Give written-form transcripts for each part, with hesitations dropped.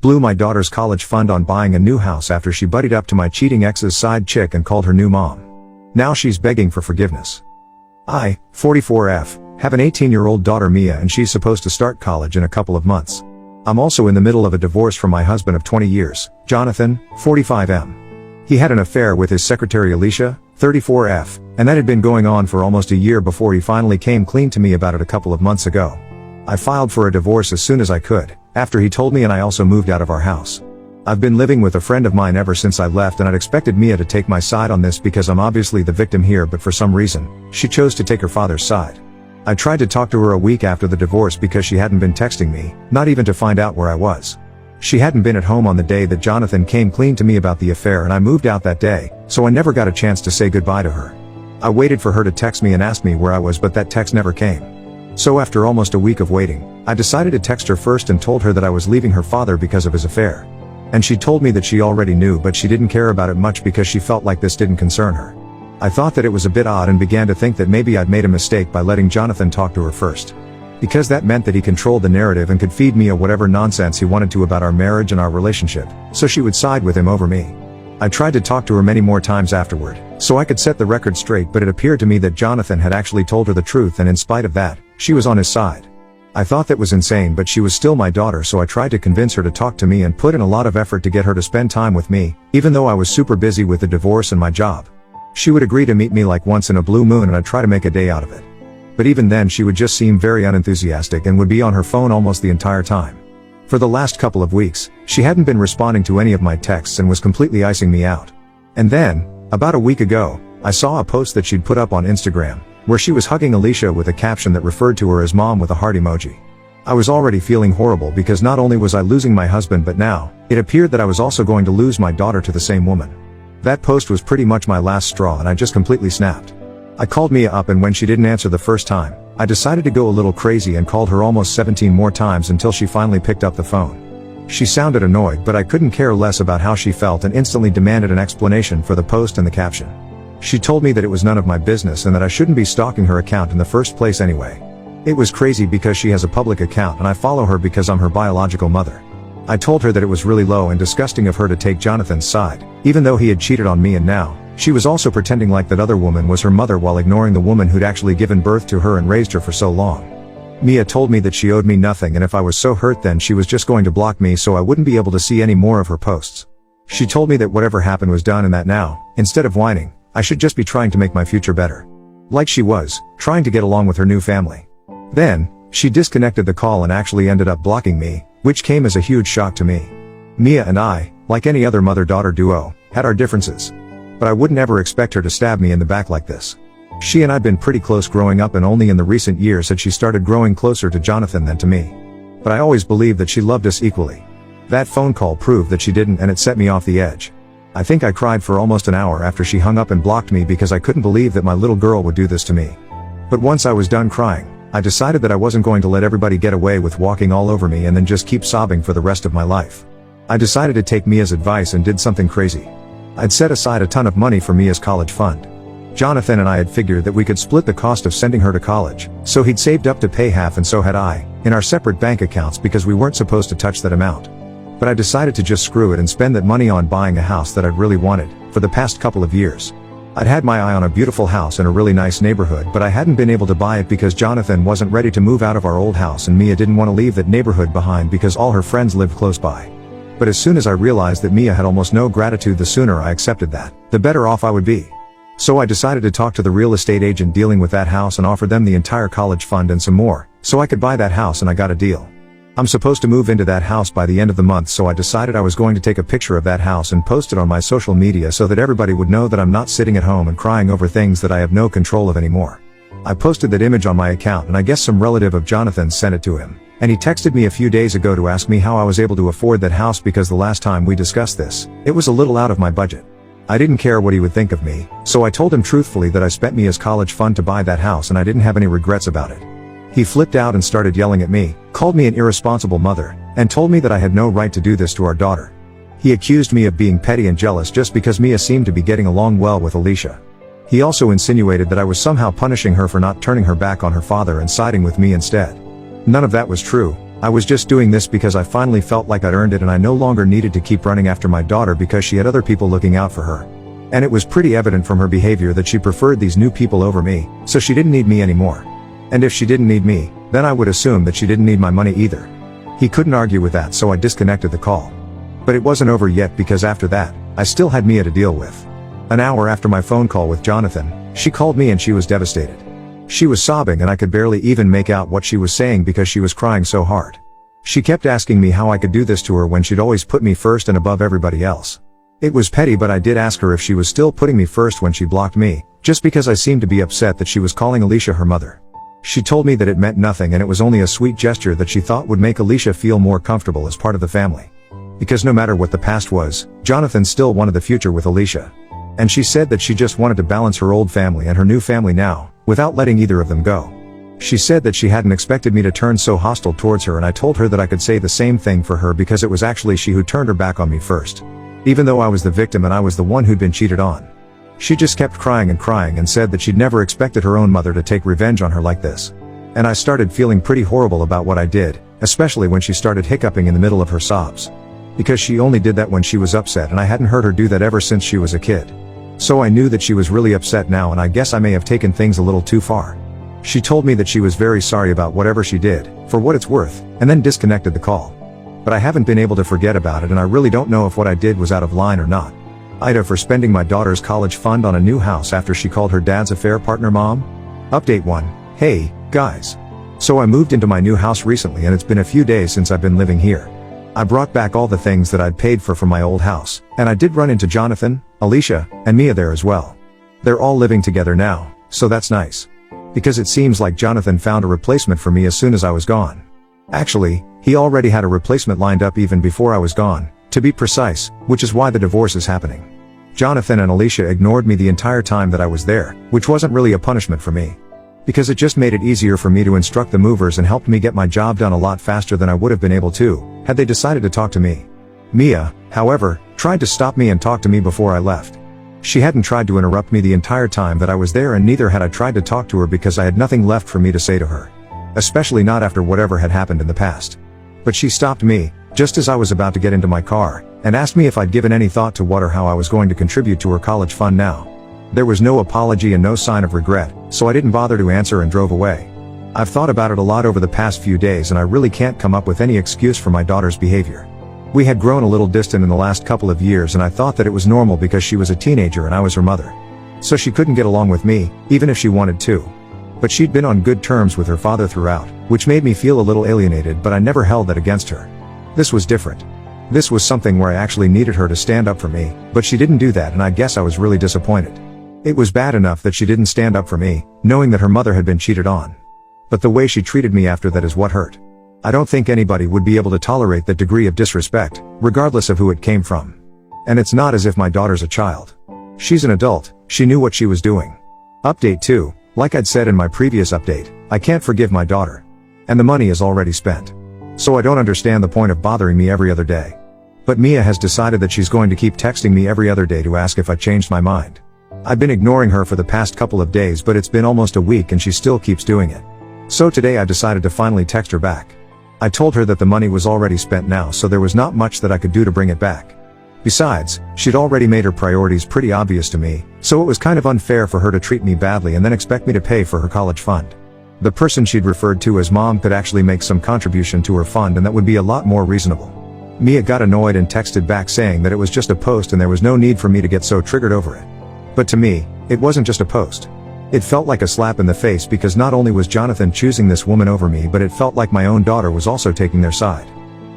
blew my daughter's college fund on buying a new house after she buddied up to my cheating ex's side chick and called her new mom. Now she's begging for forgiveness. I, 44F, have an 18-year-old daughter Mia and she's supposed to start college in a couple of months. I'm also in the middle of a divorce from my husband of 20 years, Jonathan, 45M. He had an affair with his secretary Alicia, 34F, and that had been going on for almost a year before he finally came clean to me about it a couple of months ago. I filed for a divorce as soon as I could, after he told me, and I also moved out of our house. I've been living with a friend of mine ever since I left, and I'd expected Mia to take my side on this because I'm obviously the victim here, but for some reason, she chose to take her father's side. I tried to talk to her a week after the divorce because she hadn't been texting me, not even to find out where I was. She hadn't been at home on the day that Jonathan came clean to me about the affair, and I moved out that day, so I never got a chance to say goodbye to her. I waited for her to text me and ask me where I was, but that text never came. So after almost a week of waiting, I decided to text her first and told her that I was leaving her father because of his affair. And she told me that she already knew, but she didn't care about it much because she felt like this didn't concern her. I thought that it was a bit odd and began to think that maybe I'd made a mistake by letting Jonathan talk to her first. Because that meant that he controlled the narrative and could feed Mia whatever nonsense he wanted to about our marriage and our relationship, so she would side with him over me. I tried to talk to her many more times afterward, so I could set the record straight, but it appeared to me that Jonathan had actually told her the truth, and in spite of that, she was on his side. I thought that was insane, but she was still my daughter, so I tried to convince her to talk to me and put in a lot of effort to get her to spend time with me, even though I was super busy with the divorce and my job. She would agree to meet me like once in a blue moon, and I'd try to make a day out of it. But even then she would just seem very unenthusiastic and would be on her phone almost the entire time. For the last couple of weeks, she hadn't been responding to any of my texts and was completely icing me out. And then, about a week ago, I saw a post that she'd put up on Instagram, where she was hugging Alicia with a caption that referred to her as mom with a heart emoji. I was already feeling horrible because not only was I losing my husband, but now, it appeared that I was also going to lose my daughter to the same woman. That post was pretty much my last straw, and I just completely snapped. I called Mia up, and when she didn't answer the first time, I decided to go a little crazy and called her almost 17 more times until she finally picked up the phone. She sounded annoyed, but I couldn't care less about how she felt and instantly demanded an explanation for the post and the caption. She told me that it was none of my business and that I shouldn't be stalking her account in the first place anyway. It was crazy because she has a public account and I follow her because I'm her biological mother. I told her that it was really low and disgusting of her to take Jonathan's side, even though he had cheated on me, and now, she was also pretending like that other woman was her mother while ignoring the woman who'd actually given birth to her and raised her for so long. Mia told me that she owed me nothing, and if I was so hurt then she was just going to block me so I wouldn't be able to see any more of her posts. She told me that whatever happened was done and that now, instead of whining, I should just be trying to make my future better. Like she was, trying to get along with her new family. Then, she disconnected the call and actually ended up blocking me, which came as a huge shock to me. Mia and I, like any other mother-daughter duo, had our differences. But I wouldn't ever expect her to stab me in the back like this. She and I'd been pretty close growing up, and only in the recent years had she started growing closer to Jonathan than to me. But I always believed that she loved us equally. That phone call proved that she didn't, and it set me off the edge. I think I cried for almost an hour after she hung up and blocked me because I couldn't believe that my little girl would do this to me. But once I was done crying, I decided that I wasn't going to let everybody get away with walking all over me and then just keep sobbing for the rest of my life. I decided to take Mia's advice and did something crazy. I'd set aside a ton of money for Mia's college fund. Jonathan and I had figured that we could split the cost of sending her to college, so he'd saved up to pay half and so had I, in our separate bank accounts because we weren't supposed to touch that amount. But I decided to just screw it and spend that money on buying a house that I'd really wanted, for the past couple of years. I'd had my eye on a beautiful house in a really nice neighborhood, but I hadn't been able to buy it because Jonathan wasn't ready to move out of our old house and Mia didn't want to leave that neighborhood behind because all her friends lived close by. But as soon as I realized that Mia had almost no gratitude, the sooner I accepted that, the better off I would be. So I decided to talk to the real estate agent dealing with that house and offer them the entire college fund and some more, so I could buy that house, and I got a deal. I'm supposed to move into that house by the end of the month, so I decided I was going to take a picture of that house and post it on my social media so that everybody would know that I'm not sitting at home and crying over things that I have no control of anymore. I posted that image on my account, and I guess some relative of Jonathan's sent it to him, and he texted me a few days ago to ask me how I was able to afford that house because the last time we discussed this, it was a little out of my budget. I didn't care what he would think of me, so I told him truthfully that I spent Mia's college fund to buy that house and I didn't have any regrets about it. He flipped out and started yelling at me, called me an irresponsible mother, and told me that I had no right to do this to our daughter. He accused me of being petty and jealous just because Mia seemed to be getting along well with Alicia. He also insinuated that I was somehow punishing her for not turning her back on her father and siding with me instead. None of that was true, I was just doing this because I finally felt like I'd earned it and I no longer needed to keep running after my daughter because she had other people looking out for her. And it was pretty evident from her behavior that she preferred these new people over me, so she didn't need me anymore. And if she didn't need me, then I would assume that she didn't need my money either. He couldn't argue with that, so I disconnected the call. But it wasn't over yet because after that, I still had Mia to deal with. An hour after my phone call with Jonathan, she called me and she was devastated. She was sobbing and I could barely even make out what she was saying because she was crying so hard. She kept asking me how I could do this to her when she'd always put me first and above everybody else. It was petty, but I did ask her if she was still putting me first when she blocked me, just because I seemed to be upset that she was calling Alicia her mother. She told me that it meant nothing and it was only a sweet gesture that she thought would make Alicia feel more comfortable as part of the family. Because no matter what the past was, Jonathan still wanted the future with Alicia. And she said that she just wanted to balance her old family and her new family now, without letting either of them go. She said that she hadn't expected me to turn so hostile towards her, and I told her that I could say the same thing for her because it was actually she who turned her back on me first. Even though I was the victim and I was the one who'd been cheated on. She just kept crying and said that she'd never expected her own mother to take revenge on her like this. And I started feeling pretty horrible about what I did, especially when she started hiccuping in the middle of her sobs. Because she only did that when she was upset, and I hadn't heard her do that ever since she was a kid. So I knew that she was really upset now, and I guess I may have taken things a little too far. She told me that she was very sorry about whatever she did, for what it's worth, and then disconnected the call. But I haven't been able to forget about it, and I really don't know if what I did was out of line or not. Ida for spending my daughter's college fund on a new house after she called her dad's affair partner mom. Update 1. Hey, guys. So I moved into my new house recently and it's been a few days since I've been living here. I brought back all the things that I'd paid for from my old house, and I did run into Jonathan, Alicia, and Mia there as well. They're all living together now, so that's nice. Because it seems like Jonathan found a replacement for me as soon as I was gone. Actually, he already had a replacement lined up even before I was gone, to be precise, which is why the divorce is happening. Jonathan and Alicia ignored me the entire time that I was there, which wasn't really a punishment for me. Because it just made it easier for me to instruct the movers and helped me get my job done a lot faster than I would have been able to, had they decided to talk to me. Mia, however, tried to stop me and talk to me before I left. She hadn't tried to interrupt me the entire time that I was there, and neither had I tried to talk to her because I had nothing left for me to say to her. Especially not after whatever had happened in the past. But she stopped me, just as I was about to get into my car, and asked me if I'd given any thought to what or how I was going to contribute to her college fund now. There was no apology and no sign of regret, so I didn't bother to answer and drove away. I've thought about it a lot over the past few days, and I really can't come up with any excuse for my daughter's behavior. We had grown a little distant in the last couple of years, and I thought that it was normal because she was a teenager and I was her mother. So she couldn't get along with me, even if she wanted to. But she'd been on good terms with her father throughout, which made me feel a little alienated, but I never held that against her. This was different. This was something where I actually needed her to stand up for me, but she didn't do that, and I guess I was really disappointed. It was bad enough that she didn't stand up for me, knowing that her mother had been cheated on. But the way she treated me after that is what hurt. I don't think anybody would be able to tolerate that degree of disrespect, regardless of who it came from. And it's not as if my daughter's a child. She's an adult, she knew what she was doing. Update 2, like I'd said in my previous update, I can't forgive my daughter. And the money is already spent. So I don't understand the point of bothering me every other day. But Mia has decided that she's going to keep texting me every other day to ask if I changed my mind. I've been ignoring her for the past couple of days, but it's been almost a week and she still keeps doing it. So today I decided to finally text her back. I told her that the money was already spent now, so there was not much that I could do to bring it back. Besides, she'd already made her priorities pretty obvious to me, so it was kind of unfair for her to treat me badly and then expect me to pay for her college fund. The person she'd referred to as mom could actually make some contribution to her fund, and that would be a lot more reasonable. Mia got annoyed and texted back saying that it was just a post and there was no need for me to get so triggered over it. But to me, it wasn't just a post. It felt like a slap in the face, because not only was Jonathan choosing this woman over me, but it felt like my own daughter was also taking their side.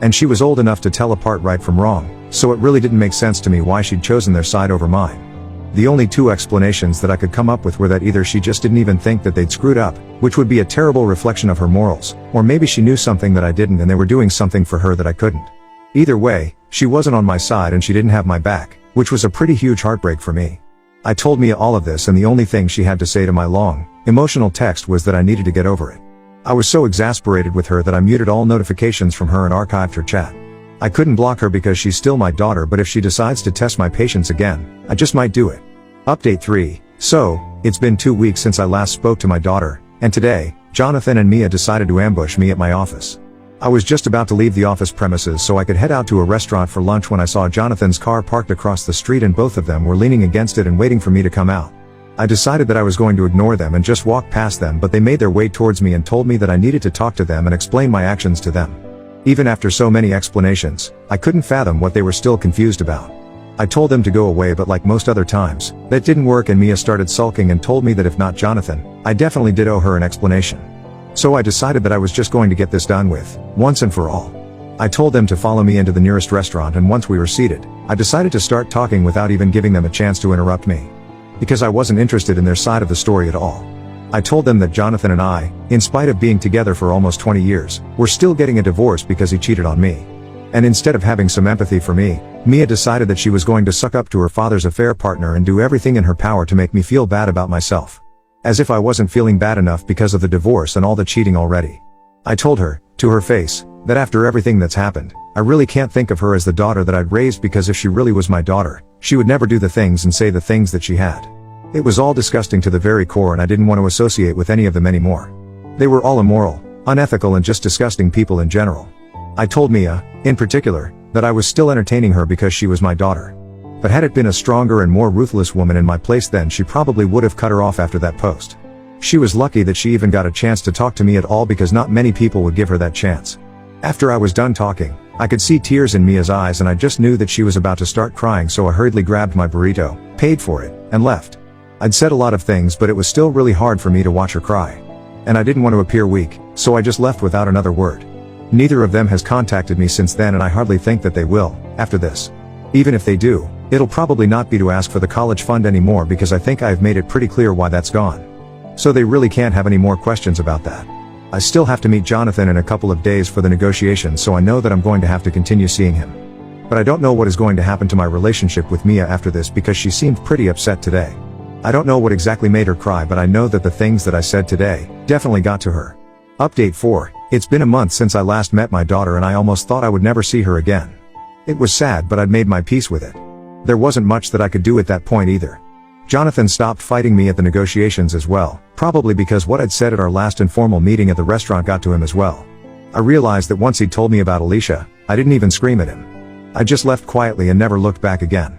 And she was old enough to tell apart right from wrong, so it really didn't make sense to me why she'd chosen their side over mine. The only two explanations that I could come up with were that either she just didn't even think that they'd screwed up, which would be a terrible reflection of her morals, or maybe she knew something that I didn't and they were doing something for her that I couldn't. Either way, she wasn't on my side and she didn't have my back, which was a pretty huge heartbreak for me. I told Mia all of this, and the only thing she had to say to my long, emotional text was that I needed to get over it. I was so exasperated with her that I muted all notifications from her and archived her chat. I couldn't block her because she's still my daughter, but if she decides to test my patience again, I just might do it. Update 3. So, it's been 2 weeks since I last spoke to my daughter, and today, Jonathan and Mia decided to ambush me at my office. I was just about to leave the office premises so I could head out to a restaurant for lunch when I saw Jonathan's car parked across the street and both of them were leaning against it and waiting for me to come out. I decided that I was going to ignore them and just walk past them, but they made their way towards me and told me that I needed to talk to them and explain my actions to them. Even after so many explanations, I couldn't fathom what they were still confused about. I told them to go away, but like most other times, that didn't work and Mia started sulking and told me that if not Jonathan, I definitely did owe her an explanation. So I decided that I was just going to get this done with, once and for all. I told them to follow me into the nearest restaurant, and once we were seated, I decided to start talking without even giving them a chance to interrupt me. Because I wasn't interested in their side of the story at all. I told them that Jonathan and I, in spite of being together for almost 20 years, were still getting a divorce because he cheated on me. And instead of having some empathy for me, Mia decided that she was going to suck up to her father's affair partner and do everything in her power to make me feel bad about myself. As if I wasn't feeling bad enough because of the divorce and all the cheating already. I told her, to her face, that after everything that's happened, I really can't think of her as the daughter that I'd raised, because if she really was my daughter, she would never do the things and say the things that she had. It was all disgusting to the very core, and I didn't want to associate with any of them anymore. They were all immoral, unethical, and just disgusting people in general. I told Mia, in particular, that I was still entertaining her because she was my daughter. But had it been a stronger and more ruthless woman in my place, then she probably would have cut her off after that post. She was lucky that she even got a chance to talk to me at all, because not many people would give her that chance. After I was done talking, I could see tears in Mia's eyes, and I just knew that she was about to start crying, so I hurriedly grabbed my burrito, paid for it, and left. I'd said a lot of things, but it was still really hard for me to watch her cry. And I didn't want to appear weak, so I just left without another word. Neither of them has contacted me since then, and I hardly think that they will, after this. Even if they do, it'll probably not be to ask for the college fund anymore, because I think I've made it pretty clear why that's gone. So they really can't have any more questions about that. I still have to meet Jonathan in a couple of days for the negotiations, so I know that I'm going to have to continue seeing him. But I don't know what is going to happen to my relationship with Mia after this, because she seemed pretty upset today. I don't know what exactly made her cry, but I know that the things that I said today definitely got to her. Update 4. It's been a month since I last met my daughter, and I almost thought I would never see her again. It was sad, but I'd made my peace with it. There wasn't much that I could do at that point either. Jonathan stopped fighting me at the negotiations as well, probably because what I'd said at our last informal meeting at the restaurant got to him as well. I realized that once he'd told me about Alicia, I didn't even scream at him. I just left quietly and never looked back again.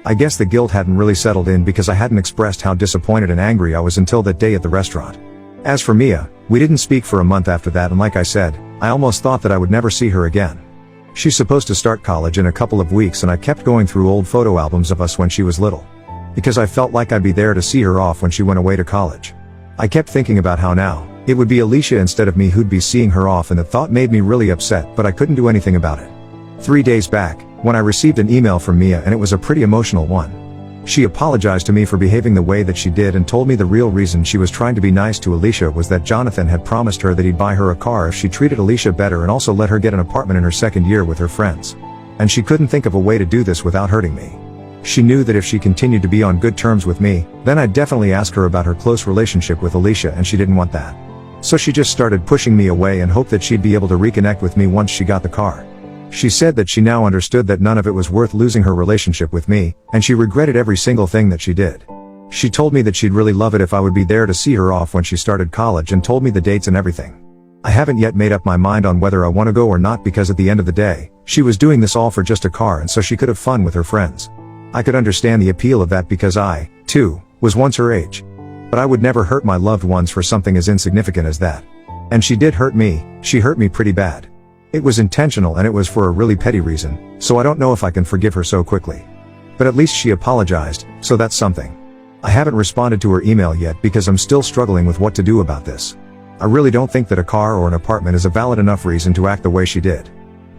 I guess the guilt hadn't really settled in, because I hadn't expressed how disappointed and angry I was until that day at the restaurant. As for Mia, we didn't speak for a month after that, and like I said, I almost thought that I would never see her again. She's supposed to start college in a couple of weeks, and I kept going through old photo albums of us when she was little. Because I felt like I'd be there to see her off when she went away to college. I kept thinking about how now, it would be Alicia instead of me who'd be seeing her off, and the thought made me really upset, but I couldn't do anything about it. 3 days back, when I received an email from Mia, and it was a pretty emotional one. She apologized to me for behaving the way that she did and told me the real reason she was trying to be nice to Alicia was that Jonathan had promised her that he'd buy her a car if she treated Alicia better, and also let her get an apartment in her second year with her friends. And she couldn't think of a way to do this without hurting me. She knew that if she continued to be on good terms with me, then I'd definitely ask her about her close relationship with Alicia, and she didn't want that. So she just started pushing me away and hoped that she'd be able to reconnect with me once she got the car. She said that she now understood that none of it was worth losing her relationship with me, and she regretted every single thing that she did. She told me that she'd really love it if I would be there to see her off when she started college, and told me the dates and everything. I haven't yet made up my mind on whether I want to go or not, because at the end of the day, she was doing this all for just a car, and so she could have fun with her friends. I could understand the appeal of that, because I, too, was once her age. But I would never hurt my loved ones for something as insignificant as that. And she did hurt me. She hurt me pretty bad. It was intentional, and it was for a really petty reason, so I don't know if I can forgive her so quickly. But at least she apologized, so that's something. I haven't responded to her email yet because I'm still struggling with what to do about this. I really don't think that a car or an apartment is a valid enough reason to act the way she did.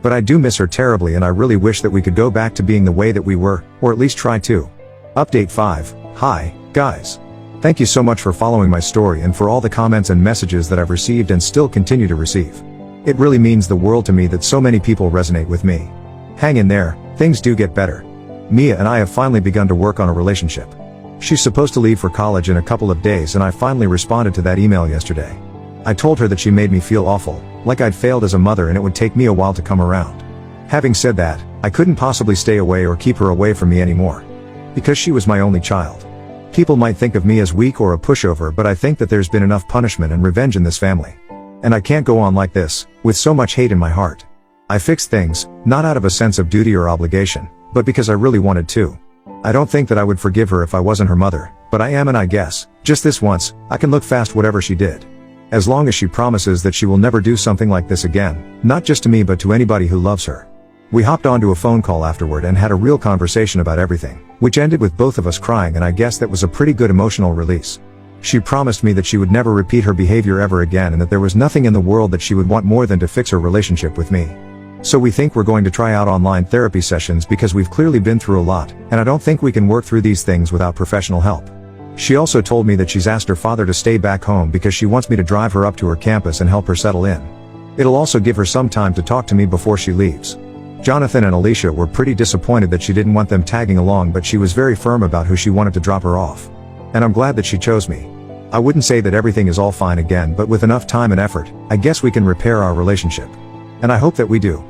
But I do miss her terribly, and I really wish that we could go back to being the way that we were, or at least try to. Update 5. Hi, guys. Thank you so much for following my story and for all the comments and messages that I've received and still continue to receive. It really means the world to me that so many people resonate with me. Hang in there, things do get better. Mia and I have finally begun to work on a relationship. She's supposed to leave for college in a couple of days, and I finally responded to that email yesterday. I told her that she made me feel awful, like I'd failed as a mother and it would take me a while to come around. Having said that, I couldn't possibly stay away or keep her away from me anymore. Because she was my only child. People might think of me as weak or a pushover, but I think that there's been enough punishment and revenge in this family. And I can't go on like this, with so much hate in my heart. I fixed things, not out of a sense of duty or obligation, but because I really wanted to. I don't think that I would forgive her if I wasn't her mother, but I am, and I guess, just this once, I can look past whatever she did. As long as she promises that she will never do something like this again, not just to me but to anybody who loves her. We hopped onto a phone call afterward and had a real conversation about everything, which ended with both of us crying, and I guess that was a pretty good emotional release. She promised me that she would never repeat her behavior ever again, and that there was nothing in the world that she would want more than to fix her relationship with me. So we think we're going to try out online therapy sessions because we've clearly been through a lot, and I don't think we can work through these things without professional help. She also told me that she's asked her father to stay back home because she wants me to drive her up to her campus and help her settle in. It'll also give her some time to talk to me before she leaves. Jonathan and Alicia were pretty disappointed that she didn't want them tagging along, but she was very firm about who she wanted to drop her off. And I'm glad that she chose me. I wouldn't say that everything is all fine again, but with enough time and effort, I guess we can repair our relationship. And I hope that we do.